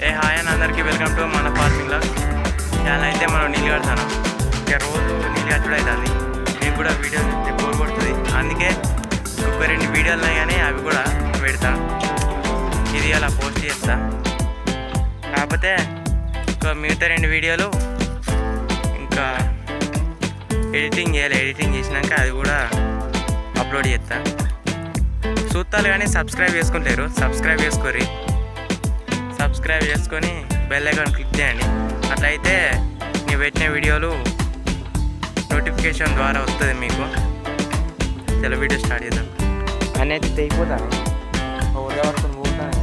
Hi అని అందరికీ welcome to మన ఫార్మింగ్లో. ఇలా అయితే మనం నీళ్ళు కడతాను. ఇక రోజు నీళ్ళు కట్టడం అవుతుంది. మీకు కూడా వీడియోలు చూస్తే బోర్ కొడుతుంది. అందుకే ఒక 2 వీడియోలు ఉన్నాయి కానీ అవి కూడా పెడతా. ఇది అలా పోస్ట్ చేస్తా. కాకపోతే మిగతా 2 వీడియోలు ఇంకా ఎడిటింగ్ చేయాలి. ఎడిటింగ్ చేసినాక అది కూడా అప్లోడ్ చేస్తా. చూస్తాను కానీ సబ్స్క్రైబ్ చేసుకుంటారు. సబ్స్క్రైబ్ చేసుకోరి. సబ్స్క్రైబ్ చేసుకొని బెల్ ఐకాన్ క్లిక్ చేయండి. అట్లయితే నేను పెట్టిన వీడియోలు నోటిఫికేషన్ ద్వారా వస్తుంది మీకు. చాలా వీడియో స్టార్ట్ చేద్దాం. అనేది తెగిపోతాను వరకు పోతాను.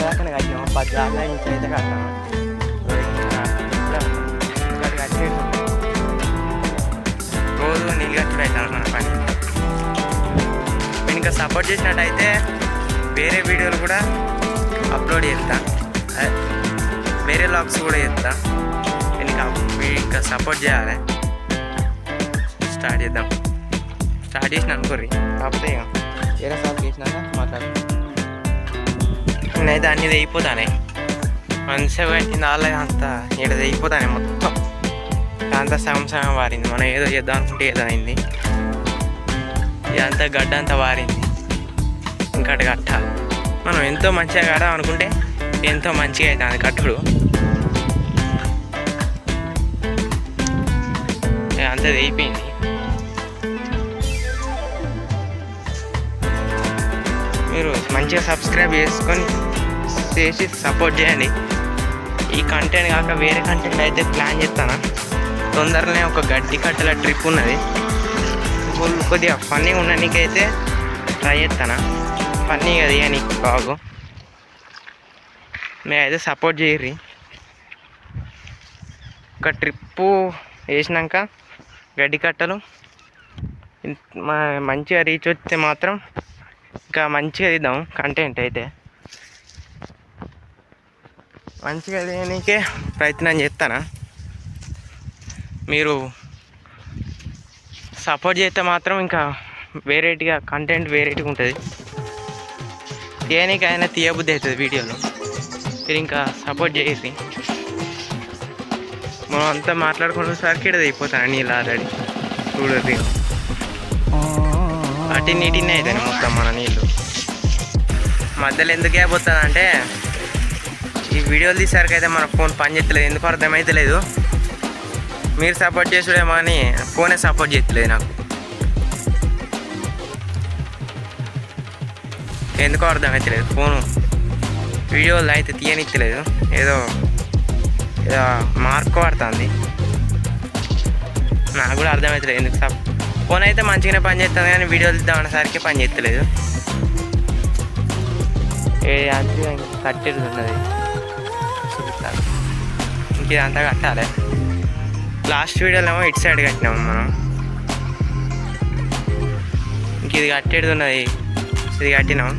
దాకానే కట్టినాము. 10 దాకా నుంచి అయితే కట్టాము. రోజు నీళ్ళు కట్టుడు అవుతాను మన పని. మీరు ఇంకా సపోర్ట్ చేసినట్టయితే వేరే వీడియోలు కూడా అప్లోడ్ చేస్తా. వేరే లాగ్స్ కూడా చేస్తా. ఇంకా సపోర్ట్ చేయాలి. స్టార్ట్ చేద్దాం. స్టార్ట్ చేసిన అనుకోర్రి. కాకపోతే ఇక వేరే సాగు చేసినాక మాట్లాడు. నేనైతే అన్నీ తెగిపోతానే. మంచిగా పెట్టింది వాళ్ళే అంతా ఇక్కడ తెగిపోతానే మొత్తం. అంతా సగం వారింది. మనం ఏదో చేద్దాం అనుకుంటే ఏదో అయింది. ఇదంతా గడ్డ అంతా వారింది. ఇంకటి కట్టాలి. మనం ఎంతో మంచిగా కడదాం అనుకుంటే ఎంతో మంచిగా అవుతుంది కట్టుడు. అంతా అయిపోయింది. మీరు మంచిగా సబ్స్క్రైబ్ చేసుకొని చేసి సపోర్ట్ చేయండి. ఈ కంటెంట్ కాక వేరే కంటెంట్ అయితే ప్లాన్ చేస్తాను. తొందరనే ఒక గడ్డి కట్టల ట్రిప్ ఉన్నది. కొద్దిగా ఫన్నీగా ఉండడానికైతే ట్రై చేస్తాను. ఫన్నీగా తీయనీకి బాగు. మీరైతే సపోర్ట్ చేయర్రి. ఒక ట్రిప్పు వేసినాక గడ్డి కట్టలు మంచిగా రీచ్ వస్తే మాత్రం ఇంకా మంచిగా తీద్దాం కంటెంట్ అయితే. మంచిగా తీయనీకే ప్రయత్నం చేస్తాను. మీరు సపోర్ట్ చేస్తే మాత్రం ఇంకా వేరేటిగా కంటెంట్ వేరేటిగా ఉంటుంది. తీయనీకైనా తీయబుద్ధి అవుతుంది వీడియోలో. మీరు ఇంకా సపోర్ట్ చేసి మనం అంతా మాట్లాడుకునేసరికి ఇక్కడ అయిపోతాను నీళ్ళు ఆల్రెడీ. చూడదు అటు నీటినే అవుతాయి మొత్తం మన నీళ్ళు. మధ్యలో ఎందుకు అయిపోతుందంటే ఈ వీడియోలు తీసేసరికి అయితే మన ఫోన్ పని చేస్తలేదు. ఎందుకు అర్థమవుతలేదు. మీరు సపోర్ట్ చేసుడేమో అని ఫోనే సపోర్ట్ చేస్తలేదు నాకు. ఎందుకో అర్థమవుతలేదు. ఫోను వీడియోలు అయితే తీయనిత్తలేదు. ఏదో మార్క్ పడుతుంది. నాకు కూడా అర్థమవుతలేదు ఎందుకు. ఫోన్ అయితే మంచిగానే పని చేస్తుంది కానీ వీడియోలు తీద్దామనేసరికి పని చేస్తలేదు. అంతే కట్టేది ఉన్నది. చూపిస్తాను. ఇంక ఇదంతా కట్టాలి. లాస్ట్ వీడియోలో ఏమో ఇటు సైడ్ కట్టినాము మనం. ఇంక ఇది కట్టేది ఉన్నది. ఇది కట్టినాం.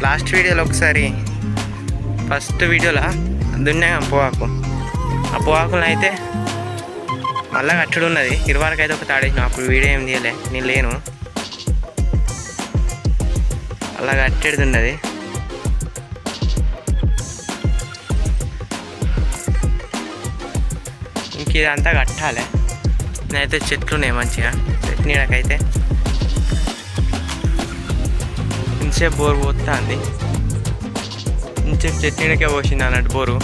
లాస్ట్ వీడియోలో ఒకసారి ఫస్ట్ వీడియోలో దున్నాం పొగాకు. ఆ పొగాకులో అయితే మళ్ళీ కట్టడు ఉన్నది. ఇరువరకు అయితే ఒక తాడేసినాం. అప్పుడు వీడియో ఏం తీయలే, నేను లేను. అలా కట్టేది ఉన్నది. ఇంక ఇదంతా కట్టాలి. నేనైతే చెట్లు ఉన్నాయి మంచిగా. చెట్టు నీడకైతే ఇంచేపు బోరు పోతుంది. ఇంచేపు చెట్టు నీడకే పోసింది అన్నట్టు బోరు.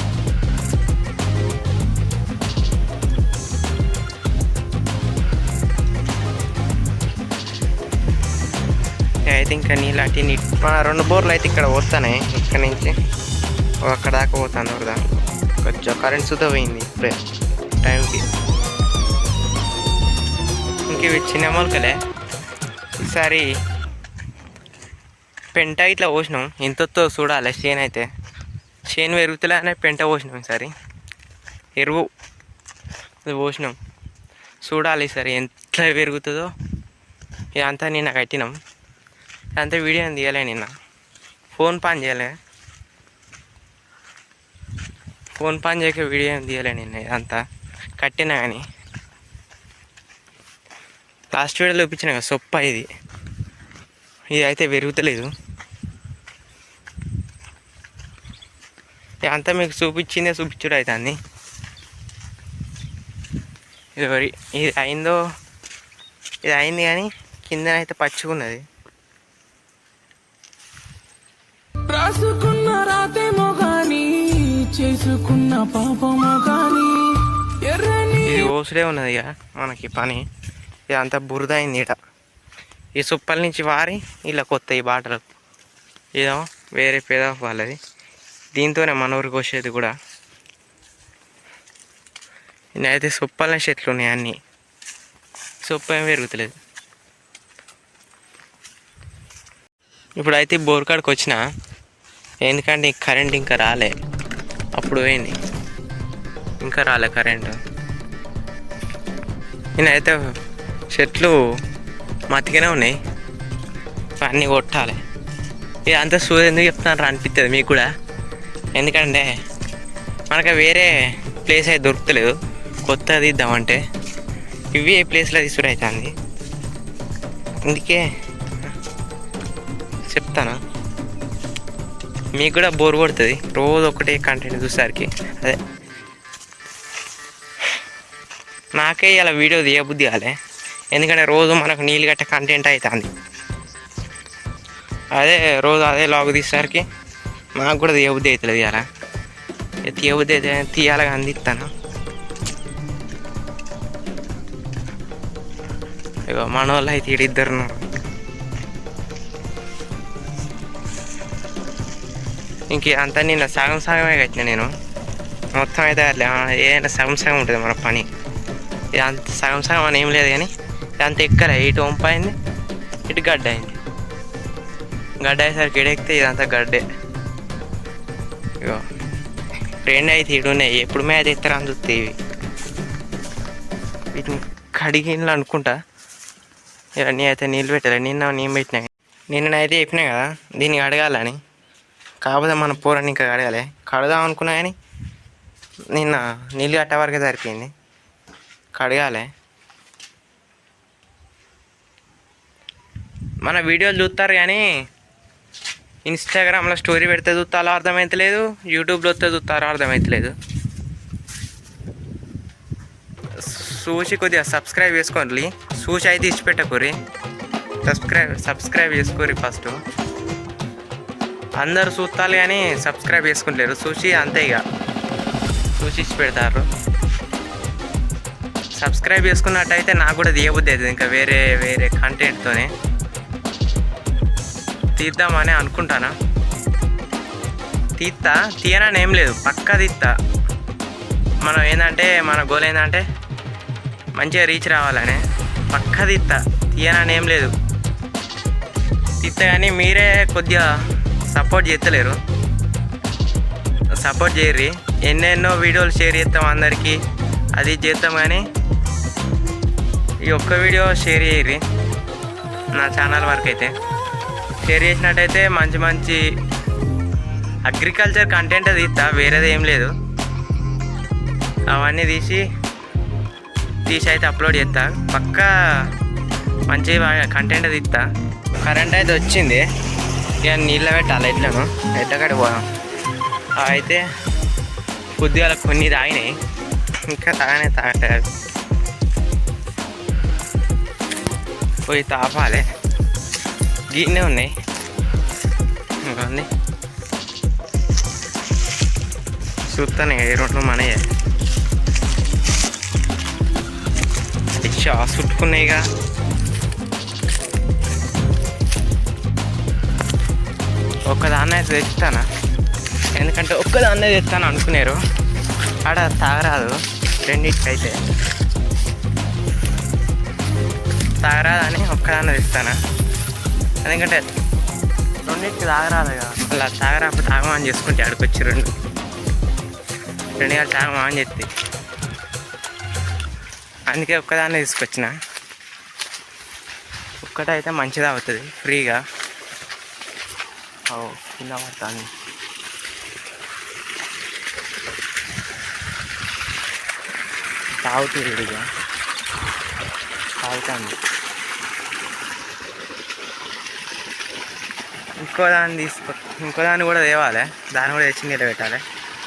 అయితే ఇంకా నీళ్ళు అటు మన 2 బోర్లు అయితే ఇక్కడ పోతున్నాయి. ఇక్కడ నుంచి అక్కడ దాకా పోతాను. వరదా కొంచెం కరెంట్ సుతా పోయింది ఇప్పుడే టైంకి. ఇంక ఇవి చిన్న మొలకలే. ఈసారి పెంట ఇట్లా పోసినాం. ఎంతతో చూడాలి. చేను అయితే చేను పెరుగుతులే అనే పెంట పోసినాం. ఈసారి ఎరువు అది పోసినాం. చూడాలి ఈసారి ఎంత పెరుగుతుందో. ఇదంతా నిన్న కట్టినాం. ఇదంతా వీడియో తీయలే. నిన్న ఫోన్ పని చేయలే. ఫోన్ పని చేయక వీడియో తీయలే నిన్న. ఇదంతా కట్టినా కానీ లాస్ట్ వీడియోలో చూపించిన కదా సొప్ప. ఇది అయితే పెరుగుతలేదు. అంతా మీకు చూపించిందే చూపించుడు అవుతుంది. ఇది అయిందో, ఇది అయింది కానీ కిందనైతే పచ్చిగున్నది. రాసుకున్న రాతేమో కానీ చేసుకున్న పాపమో కానీ ఇది ఓసుడే ఉన్నది ఇక మనకి పని. ఇదంతా బురద అయింది ఇట. ఈ సుప్పల నుంచి వారి ఇలా కొత్త ఈ బాటలకు ఇదో వేరే పేద వాళ్ళది. దీంతోనే మన ఊరికి వచ్చేది కూడా. నేనైతే సుప్పల చెట్లు ఉన్నాయి అన్నీ. సొప్పు ఏం పెరుగుతలేదు. ఇప్పుడైతే బోర్ కాడికి వచ్చిన, ఎందుకంటే కరెంట్ ఇంకా రాలే. అప్పుడు పోయింది, ఇంకా రాలే కరెంటు. నేనైతే చెట్లు మతిగానే ఉన్నాయి, అన్నీ కొట్టాలి. ఇది అంతా సూర్యుడు ఎందుకు చెప్తున్నారు అనిపిస్తుంది మీకు కూడా. ఎందుకంటే మనకు వేరే ప్లేస్ అయితే దొరుకుతలేదు కొత్తది ఇద్దామంటే. ఇవి ఏ ప్లేస్లో తీసుడు అవుతుంది, అందుకే చెప్తాను. మీకు కూడా బోర్ కొడుతుంది రోజు ఒకటే కంటెంట్ చూసేసరికి. అదే నాకే ఇలా వీడియో తీయబుద్ధి కాలే, ఎందుకంటే రోజు మనకు నీళ్ళు గట్ట కంటెంట్ అవుతుంది. అదే రోజు అదే లాగ్ తీసేసరికి నాకు కూడా తీయబుద్ధి అవుతుంది. తీయాలా తీయబుద్ధి అయితే తీయాలని అందిస్తాను. ఇగో మన వాళ్ళు అయితే ఇద్దరు ఇంక అంతా నిన్న సగం సగమే కట్టిన నేను. మొత్తం అయితే అట్లా ఏదైనా సగం సగం ఉంటుంది మన పని. ఇది అంత సగం సగం అని ఏం లేదు కానీ అంత ఎక్కలే. ఇటు వంప అయింది, ఇటు గడ్డ అయింది. గడ్డ అయ్యేసరికి ఎడెక్కితే ఇదంతా గడ్డే. ఇగో రెండు అయితే ఇటు ఉన్నాయి, ఎప్పుడు మీద ఎత్తారు అని చూస్తే ఇవి. వీటిని కడిగిన్లు అనుకుంటా. ఇవన్నీ అయితే నీళ్ళు పెట్టాలి. నేను పెట్టినా, నిన్ననైతే చెప్పినా కదా దీన్ని కడగాలని. కాకపోతే మన పూరని ఇంకా కడగాలి. కడదాం అనుకున్నా కానీ నిన్న నీళ్ళు కట్టే వరకే సరిపోయింది. కడగాలి. మన వీడియోలు చూస్తారు కానీ ఇన్స్టాగ్రామ్లో స్టోరీ పెడితే చూస్తారో అర్థమవుతలేదు, యూట్యూబ్లో వస్తే చూస్తారో అర్థమవుతలేదు. చూసి కొద్దిగా సబ్స్క్రైబ్ చేసుకోండి. చూసి అయితే ఇచ్చిపెట్టకూరి, సబ్స్క్రైబ్ చేసుకోరి. ఫస్ట్ అందరు చూస్తారు కానీ సబ్స్క్రైబ్ చేసుకుంటలేరు. చూసి అంతే ఇక చూసి ఇచ్చి పెడతారు. సబ్స్క్రైబ్ చేసుకున్నట్టయితే నాకు కూడా తీయబుద్ధి అవుతుంది. ఇంకా వేరే వేరే కంటెంట్తోనే తీద్దామని అనుకుంటాను. తీయనని ఏం లేదు, పక్కా తీస్తా. మనం ఏంటంటే మన గోల్ ఏంటంటే మంచిగా రీచ్ రావాలని పక్కా తీయనని ఏం లేదు. తీస్తా కానీ మీరే కొద్దిగా సపోర్ట్ చేస్తలేరు. సపోర్ట్ చేయర్రి. ఎన్నెన్నో వీడియోలు షేర్ చేస్తాం అందరికీ, అది చేస్తాం కానీ ఈ ఒక్క వీడియో షేర్ చేయర్రి. నా ఛానల్ వరకు అయితే షేర్ చేసినట్టయితే మంచి మంచి అగ్రికల్చర్ కంటెంట్ తీస్తా, వేరేది ఏం లేదు. అవన్నీ తీసి అయితే అప్లోడ్ చేస్తా. పక్కా మంచి కంటెంట్ తీస్తా. కరెంట్ అయితే వచ్చింది, ఇక నీళ్ళ పెట్టాలి. ఎట్లను ఎడ్లకాడికి పోదాం. అయితే కొద్దిగా కొన్ని తాగినాయి, ఇంకా తాగట్లేదు. పోయి తాపాలి. గిన్నె ఉన్నాయి ఇంకొన్ని చూస్తాను. ఏ రెండు మనయే షాస్ చుట్టుకున్నాయిగా. ఒక్కదాన్ని అయితే తెస్తానా, ఎందుకంటే ఒక్కదాన్నే తెస్తాను అనుకున్నారు. ఆడ తాగరాదు, రెండింటికైతే తాగరాదని ఒక్కదాన్నే తెస్తానా. ఎందుకంటే రెండింటికి తాగరాదు కదా, అలా తాగరాపు తాగమని చేసుకుంటే ఆడికొచ్చి రెండు గారు తాగమని చెప్తే అందుకే ఒక్కదాన్నే తీసుకొచ్చిన. ఒక్కటైతే మంచిది అవుతుంది ఫ్రీగా. కింద పడుతుంది. తాగుతుంది ఇదిగా, తాగుతుంది. ఇంకో దాన్ని కూడా తేవాలి, దాన్ని కూడా తెచ్చి నీళ్ళు పెట్టాలి.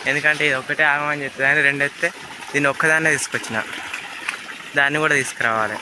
ఎందుకంటే ఇది ఒకటే ఆగమని చెప్తుంది అని 2 ఎత్తే దీన్ని ఒక్కదాన్నే తీసుకొచ్చిన, దాన్ని కూడా తీసుకురావాలి.